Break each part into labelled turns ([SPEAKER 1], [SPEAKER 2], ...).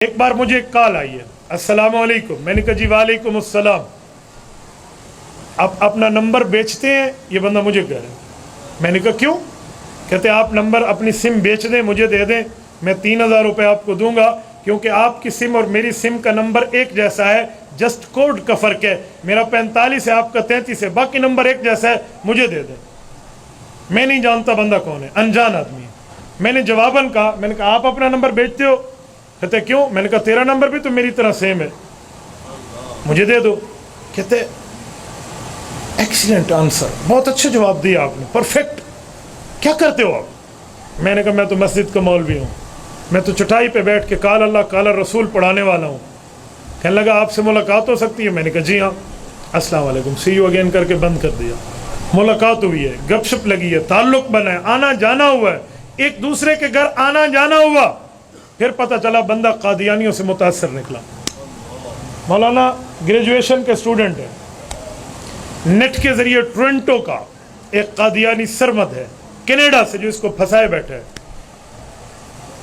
[SPEAKER 1] ایک بار مجھے ایک کال آئی ہے، السلام علیکم، میں نے کہا جی وعلیکم السلام، آپ اپنا نمبر بیچتے ہیں؟ یہ بندہ مجھے کہہ رہا ہے۔ میں نے کہا کیوں؟ کہتے آپ نمبر اپنی سم بیچ دیں، مجھے دے دیں، میں 3000 روپے آپ کو دوں گا، کیونکہ آپ کی سم اور میری سم کا نمبر ایک جیسا ہے، جسٹ کوڈ کا فرق ہے، میرا 45 ہے، آپ کا 33 ہے، باقی نمبر ایک جیسا ہے، مجھے دے دیں۔ میں نہیں جانتا بندہ کون ہے، انجان آدمی ہے۔ میں نے جواباً کہا، میں نے کہا آپ اپنا نمبر بیچتے ہو؟ کہتے کیوں؟ میں نے کہا تیرا نمبر بھی تو میری طرح سیم ہے، مجھے دے دو۔ کہتے ایکسیلنٹ آنسر، بہت اچھا جواب دیا آپ نے، پرفیکٹ، کیا کرتے ہو آپ؟ میں نے کہا میں تو مسجد کا مولوی ہوں، میں تو چٹائی پہ بیٹھ کے قال اللہ قال رسول پڑھانے والا ہوں۔ کہنے لگا آپ سے ملاقات ہو سکتی ہے؟ میں نے کہا جی ہاں، السلام علیکم، سی یو اگین کر کے بند کر دیا۔ ملاقات ہوئی ہے، گپ شپ لگی ہے، تعلق بنا ہے، آنا جانا ہوا ہے، ایک دوسرے کے گھر آنا جانا ہوا، پھر پتہ چلا بندہ قادیانیوں سے متاثر نکلا۔ مولانا گریجویشن کے اسٹوڈنٹ ہے، نیٹ کے ذریعے ٹورنٹو کا ایک قادیانی سرمد ہے کینیڈا سے جو اس کو پھنسائے بیٹھے ہے۔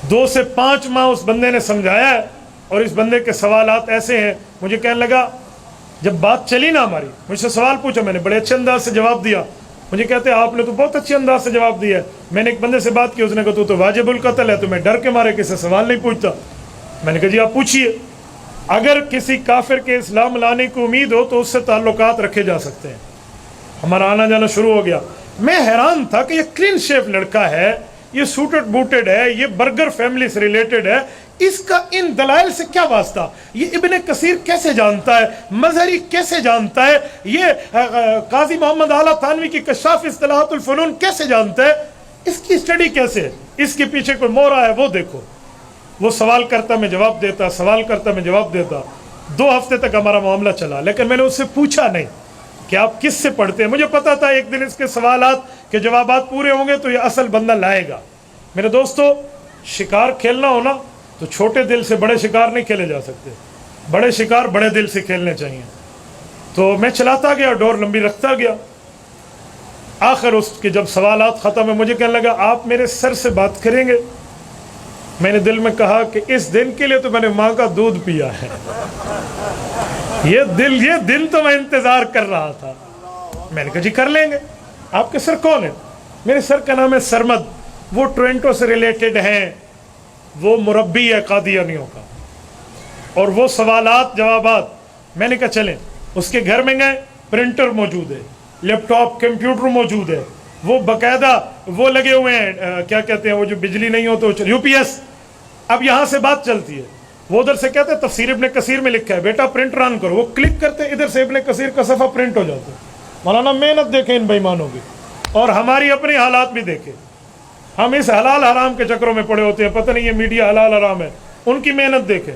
[SPEAKER 1] 2 سے 5 ماہ اس بندے نے سمجھایا ہے، اور اس بندے کے سوالات ایسے ہیں، مجھے کہنے لگا جب بات چلی نا ہماری، مجھ سے سوال پوچھا، میں نے بڑے اچھے انداز سے جواب دیا۔ مجھے کہتے ہیں آپ نے تو بہت اچھے انداز سے جواب دیا ہے۔ میں نے ایک بندے سے بات کی، اس نے کہا تو واجب القتل ہے، تو میں ڈر کے مارے کسی سے سوال نہیں پوچھتا۔ میں نے کہا جی آپ پوچھیے، اگر کسی کافر کے اسلام لانے کی امید ہو تو اس سے تعلقات رکھے جا سکتے ہیں۔ ہمارا آنا جانا شروع ہو گیا۔ میں حیران تھا کہ یہ کلین شیف لڑکا ہے، یہ سوٹڈ بوٹڈ ہے، یہ برگر فیملی سے ریلیٹڈ ہے، اس کا ان دلائل سے کیا واسطہ؟ یہ ابن کثیر کیسے جانتا ہے؟ مظہری کیسے جانتا ہے؟ یہ قاضی محمد اعلیٰ تھانوی کی کشاف اصطلاحات الفنون کیسے جانتا ہے؟ اس کی اسٹڈی کیسے ہے؟ اس کے پیچھے کوئی مورا ہے وہ دیکھو۔ وہ سوال کرتا میں جواب دیتا، سوال کرتا میں جواب دیتا۔ 2 ہفتے تک ہمارا معاملہ چلا، لیکن میں نے اس سے پوچھا نہیں کہ آپ کس سے پڑھتے ہیں۔ مجھے پتا تھا ایک دن اس کے سوالات کے جوابات پورے ہوں گے تو یہ اصل بندہ لائے گا۔ میرے دوستو، شکار کھیلنا ہونا تو چھوٹے دل سے بڑے شکار نہیں کھیلے جا سکتے، بڑے شکار بڑے دل سے کھیلنے چاہیے۔ تو میں چلاتا گیا، ڈور لمبی رکھتا گیا۔ آخر اس کے جب سوالات ختم ہوئے، مجھے کہنے لگا آپ میرے سر سے بات کریں گے؟ میں نے دل میں کہا کہ اس دن کے لیے تو میں نے ماں کا دودھ پیا ہے، یہ دن تو میں انتظار کر رہا تھا۔ میں نے کہا جی کر لیں گے۔ آپ کے سر کون ہے؟ میرے سر کا نام ہے سرمد، وہ ٹورنٹو سے ریلیٹڈ ہیں، وہ مربی ہے قادیانیوں کا، اور وہ سوالات جوابات۔ میں نے کہا چلیں۔ اس کے گھر میں گئے، پرنٹر موجود ہے، لیپ ٹاپ کمپیوٹر موجود ہے، وہ باقاعدہ وہ لگے ہوئے ہیں، کیا کہتے ہیں وہ جو بجلی نہیں ہو تو یو پی ایس۔ اب یہاں سے بات چلتی ہے، وہ ادھر سے کہتے ہیں تفسیر ابن کثیر میں لکھا ہے، بیٹا پرنٹر آن کرو، وہ کلک کرتے ہیں، ادھر سے ابن کثیر کا صفحہ پرنٹ ہو جاتا ہے۔ مولانا محنت دیکھیں ان بےایمانوں کی، اور ہماری اپنی حالات بھی دیکھیں۔ ہم اس حلال حرام کے چکروں میں پڑے ہوتے ہیں، پتہ نہیں یہ میڈیا حلال حرام ہے، ان کی محنت دیکھیں۔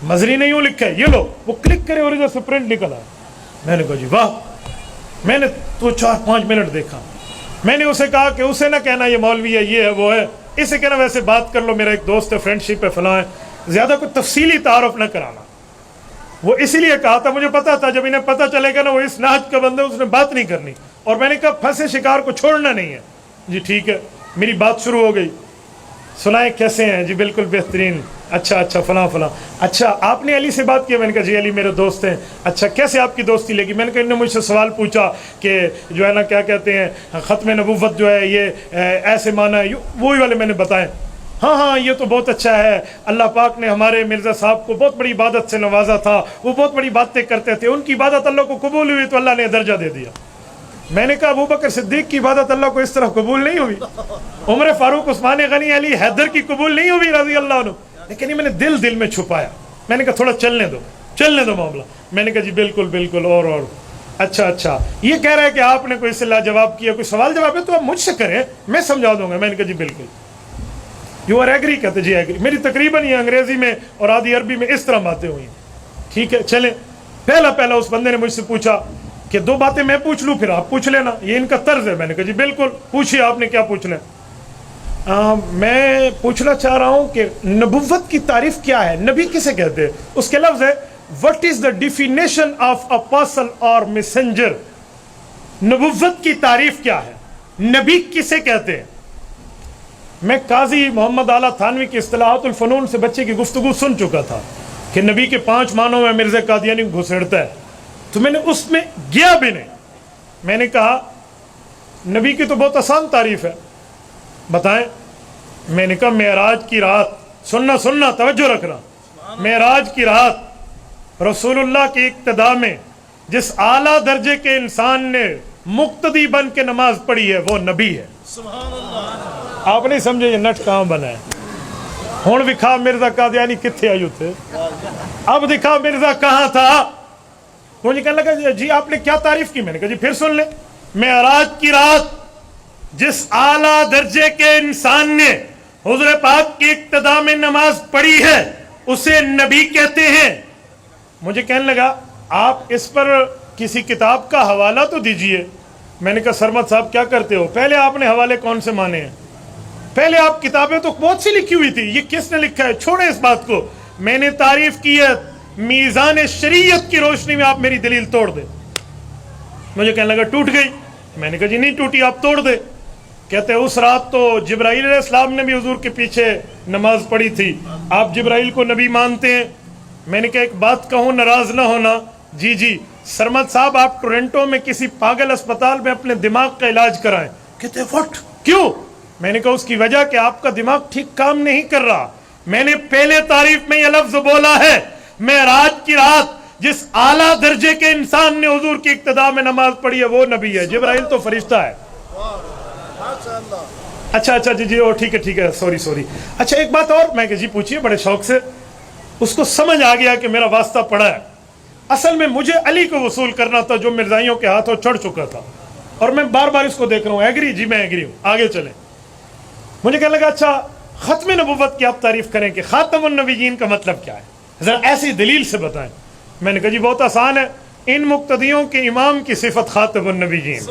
[SPEAKER 1] مظہری نے یوں لکھا ہے، یہ لو، وہ کلک کرے اور ادھر سے پرنٹ نکل آئے۔ میں نے کہا جی واہ۔ میں نے تو 4-5 منٹ دیکھا۔ میں نے اسے کہا کہ اسے نہ کہنا یہ مولوی ہے، یہ ہے وہ ہے، اسے کہنا ویسے بات کر لو، میرا ایک دوست ہے، فرینڈ شپ ہے، فلاں ہے، زیادہ کوئی تفصیلی تعارف نہ کرانا۔ وہ اسی لیے کہا تھا، مجھے پتا تھا جب انہیں پتہ چلے گا نا وہ اس نہج کا بندہ، اس نے بات نہیں کرنی، اور میں نے کہا پھنسے شکار کو چھوڑنا نہیں ہے۔ جی ٹھیک ہے، میری بات شروع ہو گئی۔ سنائیں کیسے ہیں؟ جی بالکل بہترین، اچھا فلاں فلاں، اچھا آپ نے علی سے بات کی؟ میں نے کہا جی علی میرے دوست ہیں۔ اچھا کیسے آپ کی دوستی لگی؟ میں نے کہا انہوں نے مجھ سے سوال پوچھا کہ جو ہے نا کیا کہتے ہیں ختم نبوت جو ہے یہ ایسے معنی ہے، وہی والے میں نے بتائے۔ ہاں یہ تو بہت اچھا ہے، اللہ پاک نے ہمارے مرزا صاحب کو بہت بڑی عبادت سے نوازا تھا، وہ بہت بڑی باتیں کرتے تھے، ان کی عبادت اللہ کو قبول ہوئی تو اللہ نے درجہ دے دیا۔ میں نے کہا ابو بکر صدیق کی عبادت اللہ کو اس طرح قبول نہیں ہوئی، عمر فاروق، عثمان غنی، علی حیدر کی قبول نہیں ہوئی رضی اللہ عنہ، لیکن یہ میں نے دل میں چھپایا۔ میں نے کہا تھوڑا چلنے دو معاملہ۔ میں نے کہا جی بالکل اور اچھا یہ کہہ رہا ہے کہ آپ نے کوئی اس سے لاجواب کیا، کوئی سوال جواب ہے تو آپ مجھ سے کریں، میں سمجھا دوں گا۔ میں نے کہا جی بالکل۔ You are agree? کہتے جی ایگری۔ میری تقریباً یہ انگریزی میں اور آدھی عربی میں اس طرح باتیں ہوئی۔ ٹھیک ہے چلیں۔ پہلا اس بندے نے مجھ سے پوچھا کہ 2 باتیں میں پوچھ لوں پھر آپ پوچھ لینا، یہ ان کا طرز ہے۔ میں نے کہا جی بالکل پوچھیے، آپ نے کیا پوچھنا ہے؟ میں پوچھنا چاہ رہا ہوں کہ نبوت کی تعریف کیا ہے، نبی کسے کہتے ہیں؟ اس کے لفظ ہے what is the definition of apostle اور میسنجر۔ نبوت کی تعریف کیا ہے، نبی کسے کہتے ہیں؟ میں قاضی محمد اعلیٰ تھانوی کی اصطلاحات الفنون سے بچے کی گفتگو سن چکا تھا کہ نبی کے 5 معنوں میں مرزا قادیانی گھسڑتا ہے، تو میں نے اس میں گیا بھی نہیں. میں نے کہا نبی کی تو بہت آسان تعریف ہے، بتائیں. میں نے کہا معراج کی رات، سننا توجہ رکھنا، معراج کی رات رسول اللہ کی اقتداء میں جس اعلیٰ درجے کے انسان نے مقتدی بن کے نماز پڑھی ہے وہ نبی ہے. آپ نہیں سمجھے یہ نٹ کہاں بنا ہے؟ ہون دکھا مرزا قادیانی کتنے آئیو تھے، اب دکھا مرزا کہاں تھا. مجھے کہنے لگا جی آپ نے کیا تعریف کی؟ میں نے کہا جی پھر سن لیں. معراج کی رات جس اعلیٰ درجے کے انسان نے حضور پاک کی اقتداء میں نماز پڑھی ہے اسے نبی کہتے ہیں. مجھے کہنے لگا آپ اس پر کسی کتاب کا حوالہ تو دیجئے. میں نے کہا سرمد صاحب کیا کرتے ہو، پہلے آپ نے حوالے کون سے مانے ہیں؟ پہلے آپ کتابیں تو بہت سی لکھی ہوئی تھی، یہ کس نے لکھا ہے؟ چھوڑیں اس بات کو. میں نے تعریف کی ہے، میزان شریعت کی روشنی میں آپ میری دلیل توڑ دیں. مجھے کہنے لگا ٹوٹ گئی. میں نے کہا جی نہیں ٹوٹی، آپ توڑ دیں. کہتے اس رات تو جبرائیل علیہ السلام نے بھی حضور کے پیچھے نماز پڑھی تھی، آپ جبرائیل کو نبی مانتے ہیں. میں نے کہا ایک بات کہوں ناراض نہ ہونا. جی سرمد صاحب آپ ٹورنٹو میں کسی پاگل اسپتال میں اپنے دماغ کا علاج کرائیں. کہتے وٹ کیوں؟ میں نے کہا اس کی وجہ کہ آپ کا دماغ ٹھیک کام نہیں کر رہا. میں نے پہلے تعریف میں یہ لفظ بولا ہے، معراج کی رات جس اعلیٰ درجے کے انسان نے حضور کی اقتداء میں نماز پڑھی ہے وہ نبی ہے. جبرائیل تو فرشتہ ہے. اچھا جی ٹھیک ہے سوری. اچھا ایک بات اور، میں کہ جی پوچھیے بڑے شوق سے. اس کو سمجھ آ گیا کہ میرا واسطہ پڑا ہے. اصل میں مجھے علی کو وصول کرنا تھا جو مرزائیوں کے ہاتھوں چڑھ چکا تھا، اور میں بار بار اس کو دیکھ رہا ہوں. ایگری؟ جی میں ایگری ہوں، آگے چلیں. مجھے کہنے لگا اچھا ختم نبوت کی آپ تعریف کریں کہ خاتم النبیین کا مطلب کیا ہے، ذرا ایسی دلیل سے بتائیں. میں نے کہا جی بہت آسان ہے، ان مقتدیوں کے امام کی صفت خاتم النبیین.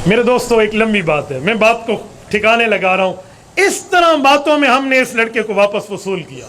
[SPEAKER 1] میرے دوستو ایک لمبی بات ہے، میں بات کو ٹھکانے لگا رہا ہوں. اس طرح باتوں میں ہم نے اس لڑکے کو واپس وصول کیا.